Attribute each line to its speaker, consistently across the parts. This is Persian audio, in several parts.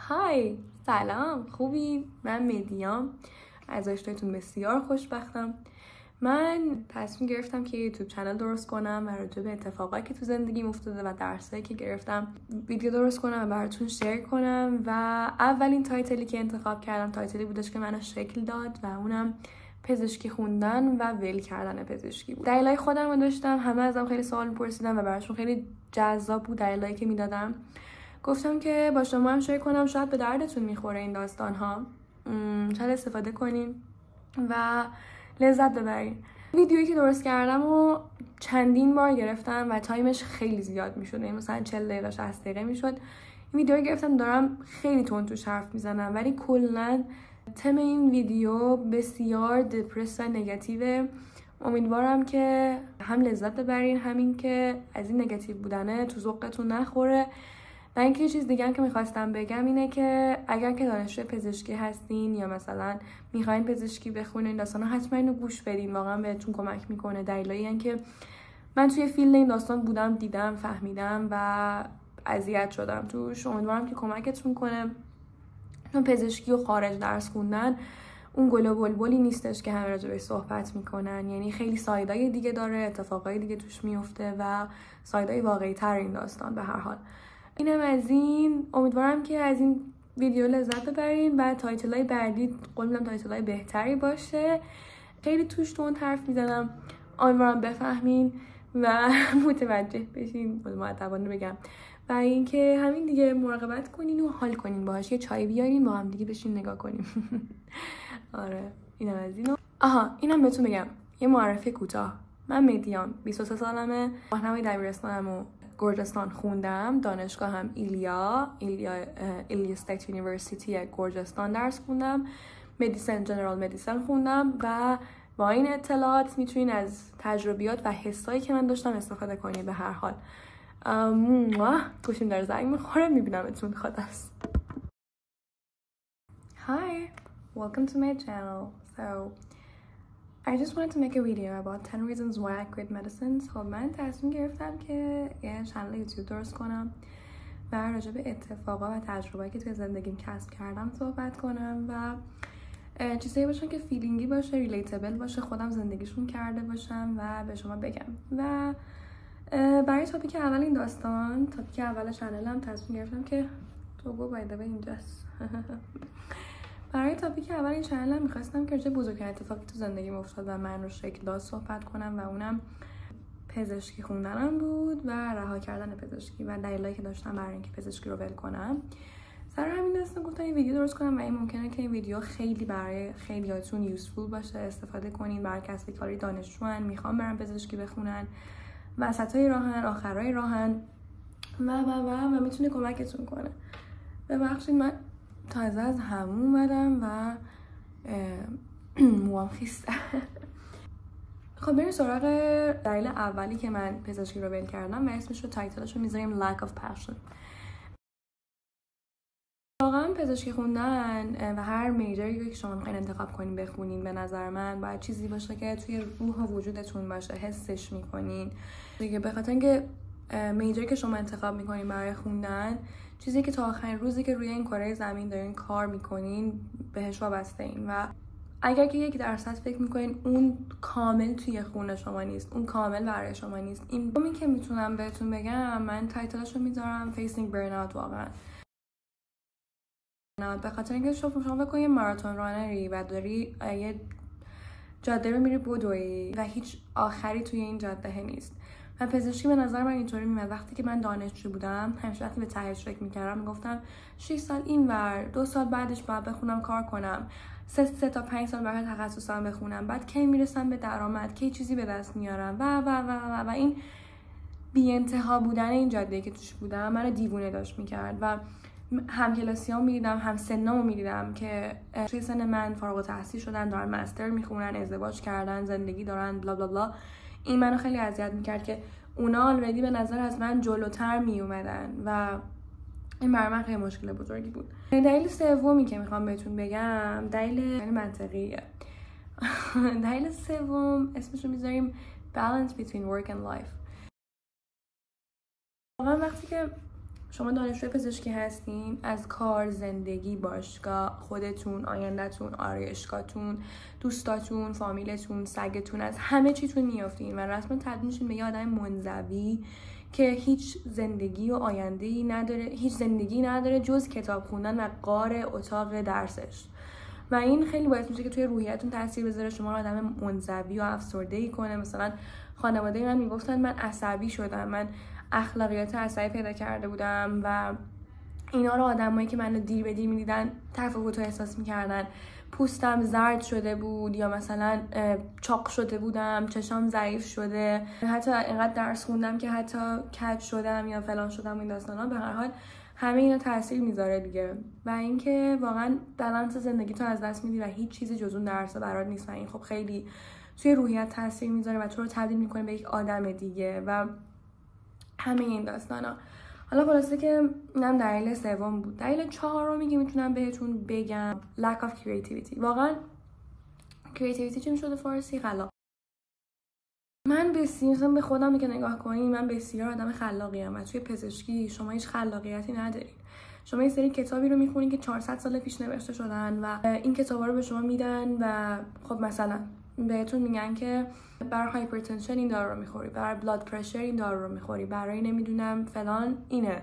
Speaker 1: های سلام، خوبی؟ من مدیام، از آشنایتون بسیار خوشبختم. من تصمیم گرفتم که یوتیوب چنل درست کنم و راجع به اتفاقاتی که تو زندگیم افتاده و درسایی که گرفتم ویدیو درست کنم و براتون شیر کنم. و اولین تایتلی که انتخاب کردم تایتلی بودش که منو شکل داد و اونم پزشکی خوندن و ول کردن پزشکی بود. دلایل خودم رو داشتم، همه ازم خیلی سوال می‌پرسیدن و براشون خیلی جذاب بود دلایلی که میدادم. گفتم که با شما هم شیر کنم، شاید به دردتون میخوره این داستان ها، شاید استفاده کنین و لذت ببرین. ویدیویی که درست کردم و چندین بار گرفتم و تایمش خیلی زیاد میشد، مثلا 40 دقیقه 60 دقیقه میشد. این ویدیو گرفتم دارم خیلی تون توش حرف میزنم، ولی کلا تم این ویدیو بسیار دپرس و نگاتیوه. امیدوارم که هم لذت ببرین، همین که از این نگاتیو بودنه تو ذوقتون نخوره. و اینکه یه چیز دیگه هم که میخواستم بگم اینه که اگر که دانشجو پزشکی هستین یا مثلا میخواین پزشکی بخونین داستانا، حتما اینو گوش بدین، واقعا بهتون کمک میکنه. دلایلی این که من توی فیلد این داستان بودم، دیدم، فهمیدم و اذیت شدم توش. امیدوارم که کمکتون کنه، چون پزشکی و خارج درس خوندن اون گل و بلبلی نیستش که همه راجع بهش صحبت میکنن. یعنی خیلی سایدای دیگه داره، اتفاقای دیگه توش میفته و سایدای واقعی تر این داستان. به هر حال اینم از این. امیدوارم که از این ویدیو لذت ببرین و تایتلای بعدی قول میدم تایتلای بهتری باشه. خیلی توش تون حرف میزنم، امیدوارم بفهمین و متوجه بشین، مؤدبانه بگم. و اینکه همین دیگه مراقبت کنین و حال کنین باهاش، یه چای بیارین با هم دیگه بشین نگاه کنیم. آره اینم از اینو. اینم بهتون بگم یه معرفی کوتاه. من مدیام، 23 سالمه، راهنمای دبیرستانم و گرجستان خوندم. دانشگاه هم ایلیا استیت یونیورسیتی گرجستان درس خوندم. مدیسن، جنرال مدیسن خوندم و با این اطلاعات میتونین از تجربیات و حسایی که من داشتم استفاده کنید. به هر حال گوشیم داره زنگ میخوره، میبینمتون. خداحافظ. Hi, welcome to my channel. So I just wanted to make a video about 10 reasons why I quit medicine. خب من تصمیم گرفتم که یه چنل یوتیوب درست کنم و راجع به اتفاقا و تجربه‌ای که توی زندگیم کسب کردم صحبت کنم و چیزایی باشن که فیلینگی باشه، ریلیتبل باشه، خودم زندگیشون کرده باشم و به شما بگم. و برای تاپیک اول این داستان، تاپیک اول چنلم، تصمیم گرفتم که توگو بایده به اینجاست. برای تاپیک اول این چنلم میخواستم که راجع به بزرگترین اتفاقی تو زندگیم افتاد و من رو شکل داد صحبت کنم و اونم پزشکی خوندنم بود و رها کردن پزشکی و دلایلی که داشتم برای اینکه پزشکی رو ول کنم. سر همین داستان گفتم این ویدیو درست کنم و این ممکنه که این ویدیو خیلی برای خیلیاتون یوزفول باشه، استفاده کنین. برای کسایی که کاری دانشجوان میخوان برن پزشکی بخونن، وسطای راهن، آخرای راهن و میتونه کمکتون کنه. ببخشید من تازه از همون اومدم و موام خیسته. خب بریم سراغ دلیل اولی که من پزشکی رو ول کردم و اسمش رو تایتلش رو میذاریم lack of passion. واقعا پزشکی خوندن و هر میجری که شما میخواین انتخاب کنین بخونین، به نظر من باید چیزی باشه که توی روح و وجودتون باشه، حسش میکنین دیگه. به خاطر اینکه میجری که شما انتخاب میکنین برای خوندن چیزی که تا آخرین روزی که روی این کره زمین دارین کار میکنین بهش وابسته این. و اگر که 1% فکر میکنین اون کامل توی خون شما نیست، اون کامل برای شما نیست. این که میتونم بهتون بگم، من تایتلش رو میذارم Facing Burnout. واقعا به خاطر اینکه شما بکنید یه ماراتون رانری و داری یه جاده رو میری بدوی و هیچ آخری توی این جاده نیست. و پزشکی به نظر من اینطوری میاد. وقتی که من دانشجو بودم همیشه وقتی به تهش فکر میکردم میگفتم 6 سال اینور، 2 سال بعدش باید بخونم کار کنم، 3 تا 5 سال بعد تخصصم بخونم، بعد کی میرسم به درآمد، کی چیزی به دست میارم و این بی انتها بودن این جاده که توش بودم منو دیوونه داشت میکرد. و همکلاسیام میدیدم، هم سنامو میدیدم که توی سن من فارغ التحصیل شدن، دارن مستر میخونن، ازدواج کردن، زندگی دارن، بلا بلا بلا. این منو خیلی اذیت میکرد که اونا آلردی به نظر از من جلوتر میومدن و این برای من خیلی مشکل بزرگی بود. دلیل سومی که میخوام بهتون بگم دلیل منطقیه. دلیل سوم اسمشو میذاریم balance between work and life. واقعا وقتی که شما دانشجوی پزشکی هستین، از کار، زندگی، باشگاه، خودتون، آیندهتون، آرایشگاهتون، دوستاتون، فامیلتون، سگتون، از همه چیتون میافتین و رسما تبدیل میشین به یه آدم منزوی که هیچ زندگی و آینده‌ای نداره، هیچ زندگی نداره جز کتاب خوندن و غار اتاق درسش. و این خیلی باعث میشه که توی روحیتون تاثیر بذاره، شما رو آدم منزوی و افسرده‌ای کنه. مثلا خانواده من میگفتن من عصبی شدم، من اخلاقیات عصبی پیدا کرده بودم و اینا رو آدمایی که منو دیر به دیر میدیدن تفاوت رو احساس میکردن. پوستم زرد شده بود یا مثلا چاق شده بودم، چشام ضعیف شده، حتی اینقدر درس خوندم که حتی کج شدم یا فلان شدم. این داستانا به هر حال همه اینا تاثیر میذاره دیگه. و اینکه واقعا بالانس زندگیتو از دست میدی و هیچ چیزی جز اون درس برات نیست و این خب خیلی توی روحیت تاثیر میذاره و تو رو تبدیل میکنه به یک آدم دیگه و همه این داستانا. حالا خلاصه که اینم دلیل سوم بود. دلیل چهارمی که میتونم بهتون بگم lack of creativity. واقعا creativity چی میشده فارسی؟ خلاق. من بسیار به خودم که نگاه کنین، من بسیار آدم خلاقیم و توی پزشکی شما هیچ خلاقیتی ندارید. شما یه سری کتابی رو میخونین که 400 سال پیش نوشته شدن و این کتابا رو به شما میدن و خب مثلا بهتون میگن که برای هایپرتنشن این دارو رو میخوری، برای بلاد پرشر این دارو رو میخوری، برای نمیدونم فلان اینه.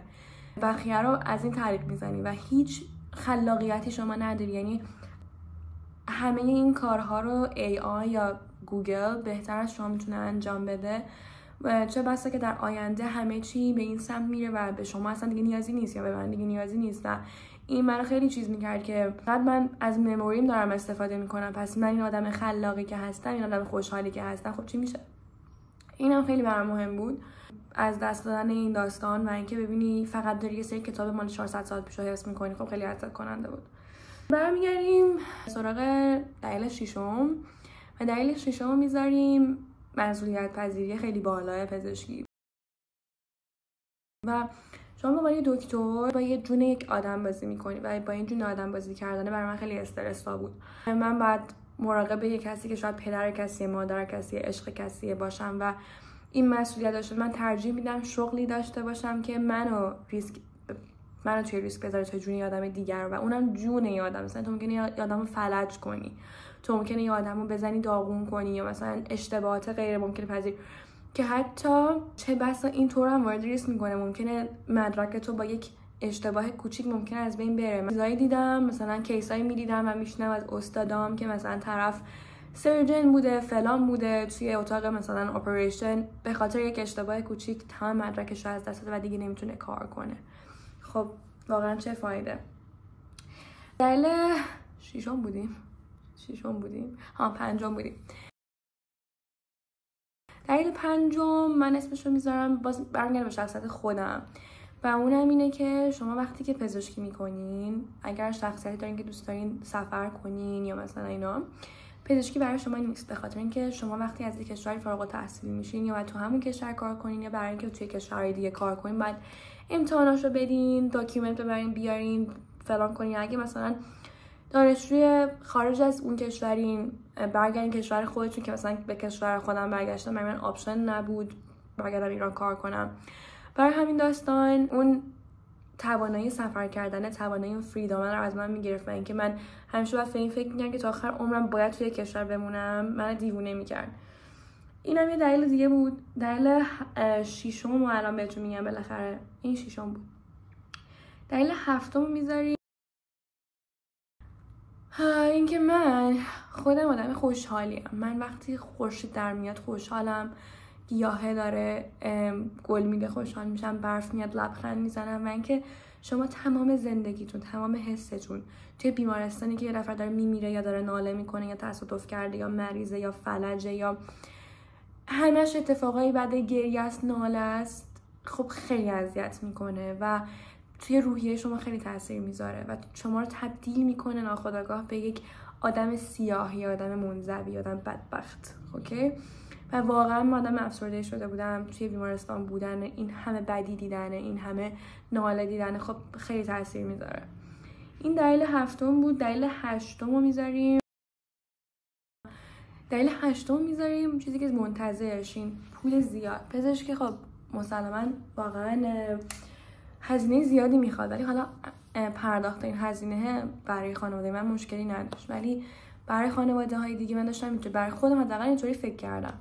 Speaker 1: بقیه رو از این طریق میزنی و هیچ خلاقیتی شما نداری. یعنی همه این کارها رو AI یا گوگل بهتر از شما میتونه انجام بده. چه بسا که در آینده همه چی به این سمت میره و به شما اصلا دیگه نیازی نیست یا به من دیگه نیازی نیست. و این منو خیلی چیز میکرد که بعد من از مموریم دارم استفاده میکنم، پس من این آدم خلاقی که هستم، این آدم خوشحالی که هستم، خب چی میشه؟ اینم خیلی برام مهم بود، از دست دادن این داستان و اینکه ببینی فقط داری یه سری کتاب مال 400 سال پیشو حفظ میکنی. خب خیلی اذیت کننده بود. برمیگردیم سراغ دلیل ششم و دلیل ششم میذاریم مسئولیت پذیری خیلی بالای پزشکی. و شما با یه دکتر با یه جون یک آدم بازی میکنی و با این جون آدم بازی کردن برای من خیلی استرس‌زا بود. من بعد مراقب یه کسی که شاید پدر کسی، مادر کسی، عشق کسی باشم و این مسئولیت داشته. من ترجیح میدم شغلی داشته باشم که منو توی ریسک بذاره تا جون یه آدم دیگر و اونم جون یه آدم. مثلا تو ممکنه یه آدمو فلج کنی، تو ممکنه یه آدمو بزنی داغون کنی یا مثلا اشتباهات غیر ممکن پذیر که حتی چه بسا این طور هم وارد ریسک میکنه. ممکنه مدرک تو با یک اشتباه کوچیک ممکنه از بین بره. چیزایی دیدم، مثلا کیسایی میدیدم و میشنم از استادام که مثلا طرف سرجن بوده، فلان بوده، توی اتاق مثلا اپریشن به خاطر یک اشتباه کوچیک تمام مدرکش رو از دست داده و دیگه نمیتونه کار کنه. خب واقعا چه فایده؟ دلیل ششم بودیم؟ پنجم بودیم. دلیل پنجم من اسمشو میذارم، باز برمیگرده به شخصیت خودم و اونم اینه که شما وقتی که پزشکی میکنین، اگر شخصیتی دارین که دوست دارین سفر کنین یا مثلا اینا، پزشکی برای شما نیست. به خاطر اینکه شما وقتی از یک کشوری فارغ التحصیل میشین یا باید تو همون کشور کار کنین یا برای اینکه توی کشور دیگه کار کنین باید امتحاناشو بدین، داکیومنت ببرین بیارین، فلان کنین. اگه مثلا دانشجوی خارج از اون کشورین، برگردین کشور خودتون، که مثلا به کشور خودم برگشتم من آپشن نبود برگردم ایران کار کنم. برای همین داستان اون توانایی سفر کردن، توانایی اون فریدم رو از من میگرفت و اینکه من همیشه باید فکر می‌کردم که تا آخر عمرم باید توی کشور بمونم، من دیوونه می‌کرد. اینم یه دلیل دیگه بود. دلیل ششم رو الان بهتون میگم، بالاخره این ششم بود. دلیل هفتم میذاری اینکه من خودم آدم خوشحالیم. من وقتی خورشید در میاد خوشحالم، گیاهه داره گل میده خوشحال میشم، برف میاد لبخند میزنم. و اینکه شما تمام زندگیتون، تمام حستون توی بیمارستانی که یه نفر داره میمیره یا داره ناله میکنه یا تصادف کرده یا مریضه یا فلجه یا همش اتفاقایی بعد گریه است، ناله است، خب خیلی اذیت میکنه و توی روحیه شما خیلی تاثیر میذاره و شما رو تبدیل میکنه ناخودآگاه به یک آدم سیاه یا آدم منزوی، آدم بدبخت. اوکی؟ و واقعا من آدم افسرده شده بودم توی بیمارستان بودن، این همه بدی دیدن، این همه ناله دیدن، خب خیلی تاثیر میذاره. این دلیل هفتم بود. دلیل هشتم رو میذاریم. دلیل هشتم میذاریم چیزی که منتظرشین، پول زیاد. پزشکی خب مسلماً واقعا هزینه زیادی میخواد، ولی حالا پرداخت این هزینه برای خانواده من مشکلی نداشت، ولی برای خانواده های دیگه من داشتم اینطوری، برای خودم حداقل اینطوری فکر کردم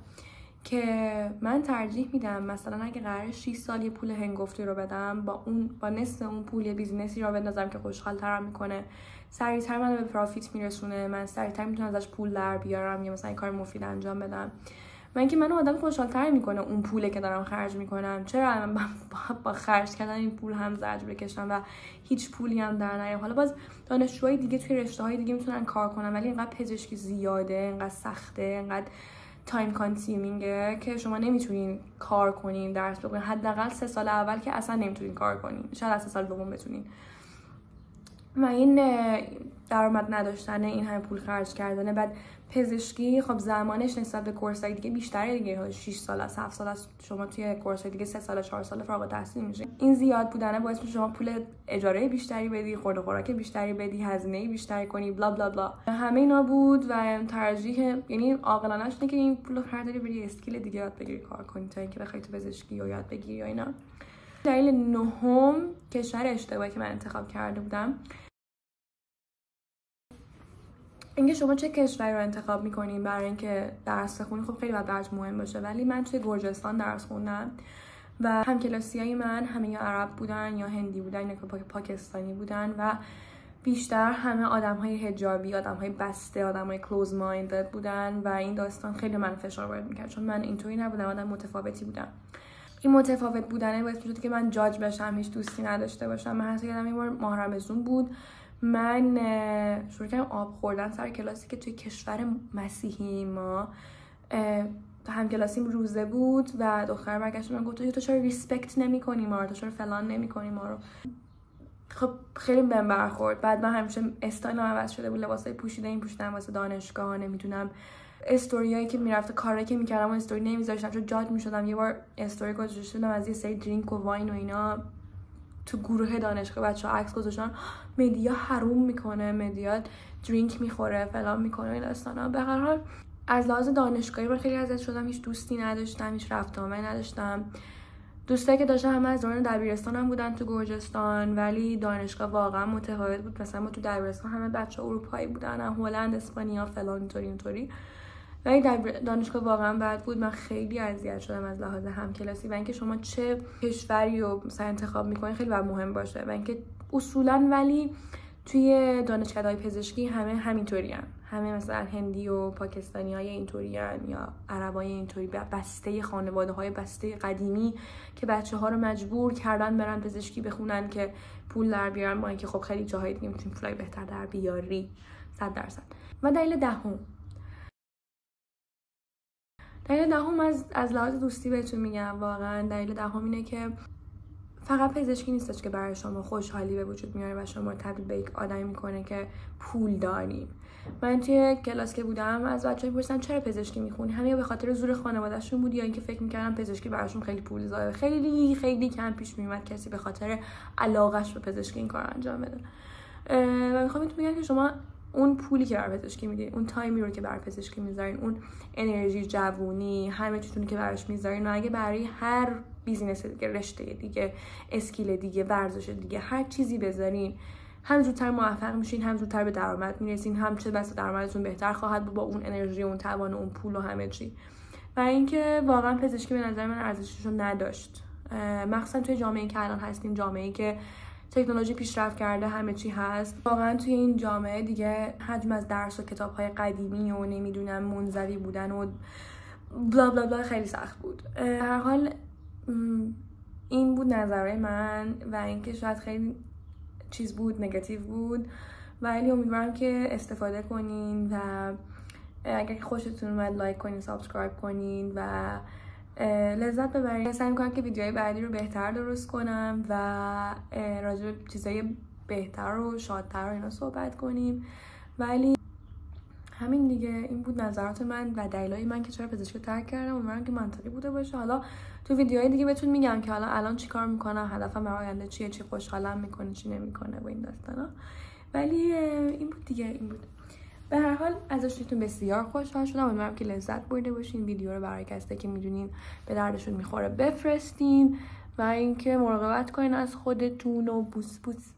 Speaker 1: که من ترجیح میدم مثلا اگه قرار 6 سال یه پول هنگفتی رو بدم، با نصف اون پول یه بیزینسی رو بندازم که خوشحال‌ترم میکنه، سریعتر منو به پرافیت میرسونه، من سریعتر میتونم ازش پول در بیارم یا مثلا این کار مفید انجام بدم. من که منو آدم خوشحال‌تر میکنه اون پوله که دارم خرج میکنم. چرا من با خرج کردن این پول هم زجر بکشم و هیچ پولی هم در نیارم؟ حالا باز دانشجوهای دیگه توی رشته‌های دیگه میتونن کار کنن، ولی اینقدر پزشکی زیاده، اینقدر سخته، اینقدر تایم کانسیومینگه که شما نمیتونین کار کنین، درس بخونین. حداقل 3 سال اول که اصلا نمیتونین کار کنین، شاید 3 سال دوم بتونین. و این درآمد نداشتن، این همه پول خرج کردن. بعد پزشکی خب زمانش نسبت به کورسای دیگه بیشتره دیگه، 6 سال از 7 سال از شما توی کورسای دیگه 3 سال 4 سال فارغ التحصیل میشه. این زیاد بودنه باعث میشه شما پول اجاره بیشتری بدی، خورد و خوراک بیشتری بدی، هزینه بیشتری کنی، بلا بلا بلا. همه اینا بود و ترجیح، یعنی عاقلانه‌اش اینه که این پولو خرج بری اسکیل دیگه یاد بگیری کار کنی تا اینکه بخوای تو پزشکی رو یاد بگیری یا اینا. دلیل نهم کشور اشتباهی که من انتخاب کرده بودم، اینکه شما چه کشوری رو انتخاب میکنین برای اینکه درس بخونین. خب خیلی برات مهم باشه، ولی من توی گرجستان درس خوندم و همکلاسیای من همه یا عرب بودن یا هندی بودن یا پاکستانی بودن و بیشتر همه آدم‌های حجابی، آدم‌های بسته، آدم‌های کلوز مایندد بودن و این داستان خیلی من فشار وارد می‌کرد، چون من اینطوری نبودم، آدم متفاوتی بودم. این متفاوت بودنه باعث می‌شد که من جاج بشم، هیچ دوستی نداشته باشم. من حتی یادم یه بار ماه رمضان بود، من شروع کردم آب خوردن سر کلاسی که توی کشور مسیحی ما همکلاسیم روزه بود و دختر برگشت من گفت تو چرا ریسپکت نمی‌کنی ما رو، تو چرا فلان نمی‌کنی ما رو. خب خیلی بهم برخورد. بعد من همیشه استایلم عوض شده بود، لباسای پوشیدم واسه دانشگاه، نمیدونم استوریایی که میرفته، کارایی که میکردم و استوری نمیذاشتم چون جاج میشدم. یه بار استوری گذاشتم از یه سری درینک و واین و اینا تو گروه دانشگاه، بچه‌ها عکس گذاشتن، مدیا حروم میکنه، مدیا درینک میخوره، فلان میکنه، این داستانا. به هر حال از لحاظ دانشگاهی من خیلی اذیت شدم، هیچ دوستی نداشتم، هیچ رفت آمدی نداشتم. دوستایی که داشتم همه از دوران دبیرستان هم بودن تو گرجستان، ولی دانشگاه واقعا متفاوت بود. مثلا ما تو دبیرستان همه بچه اروپایی بودن، هلند، اسپانیا، فلان اینطوری. ولی دانشگاه واقعا بد بود. من خیلی اذیت شدم از لحاظ همکلاسی و اینکه شما چه کشوری رو مثلا انتخاب میکنین خیلی باید مهم باشه. و اینکه اصولا ولی توی دانشکده‌های پزشکی همه همینطورین، همه مثلا هندی و پاکستانیای اینطورین یا عربای اینطوری، بسته خانواده‌های بسته قدیمی که بچه‌ها رو مجبور کردن برن پزشکی بخونن که پول در بیارن، با اینکه خب خیلی جاهایی نمیتونی پولای بهتر در بیاری 100%. و دلیل دهم از لحاظ دوستی بهتون میگم، واقعا دلیل دهم اینه که فقط پزشکی نیستش که برای شما خوشحالی به وجود میاره و شما رو تبدیل به یک آدمی میکنه که پول دارین. من توی کلاس که بودم از بچه‌ها می‌پرسیدم چرا پزشکی میخونی، همه به خاطر زور خانواده‌شون بود یا اینکه فکر می‌کردن پزشکی براشون خیلی پول‌زاده. خیلی کم پیش میومد کسی به خاطر علاقش به پزشکی این کار انجام بده. و میخوام بهتون بگم که شما اون پولی که برای پزشکی میدین، اون تایمی رو که برای پزشکی میذارین، اون انرژی، جوونی، همه چیزی که براش میذارین، و اگه برای هر بیزینس دیگه، رشته دیگه، اسکیل دیگه، ورزش دیگه، هر چیزی بذارین، هم زودتر موفق میشین، هم زودتر به درآمد میرسین، هم چه بسا درآمدتون بهتر خواهد بود با اون انرژی، اون توان، اون پول و همه چی. و اینکه واقعا پزشکی به نظر من ارزشش رو نداشت، مخصوصا توی جامعه‌ای که الان هستیم، جامعه‌ای که تکنولوژی پیشرفت کرده، همه چی هست. واقعا توی این جامعه دیگه حجم از درس و کتاب‌های قدیمی و نمیدونم منزوی بودن و بلا بلا بلا خیلی سخت بود. هر حال این بود نظرهای من و اینکه شاید خیلی چیز بود، نگاتیو بود، ولی امیدوارم که استفاده کنین و اگر خوشتون اومد لایک کنین، سابسکرایب کنین و لذت ببرین. سعی می‌کنم که ویدیوهای بعدی رو بهتر درست کنم و راجع به چیزای بهتر و شادتر و اینا صحبت کنیم. ولی همین دیگه، این بود نظرات من و دلایل من که چرا پزشکی رو ترک کردم. امیدوارم که منطقی بوده باشه. حالا تو ویدیوهای دیگه بهتون میگم که حالا الان چیکار میکنم، هدفم برای آینده چیه، چی خوشحالم میکنه، چی نمیکنه و این داستانا. ولی این بود دیگه، این بود. به هر حال از اشتراکتون بسیار خوشحال شدم. امیدوارم که لذت برده باشین. ویدیو رو برای کسایی که میدونین به دردشون میخوره بفرستین و اینکه مراقبت کنین از خودتون و بوس بوس.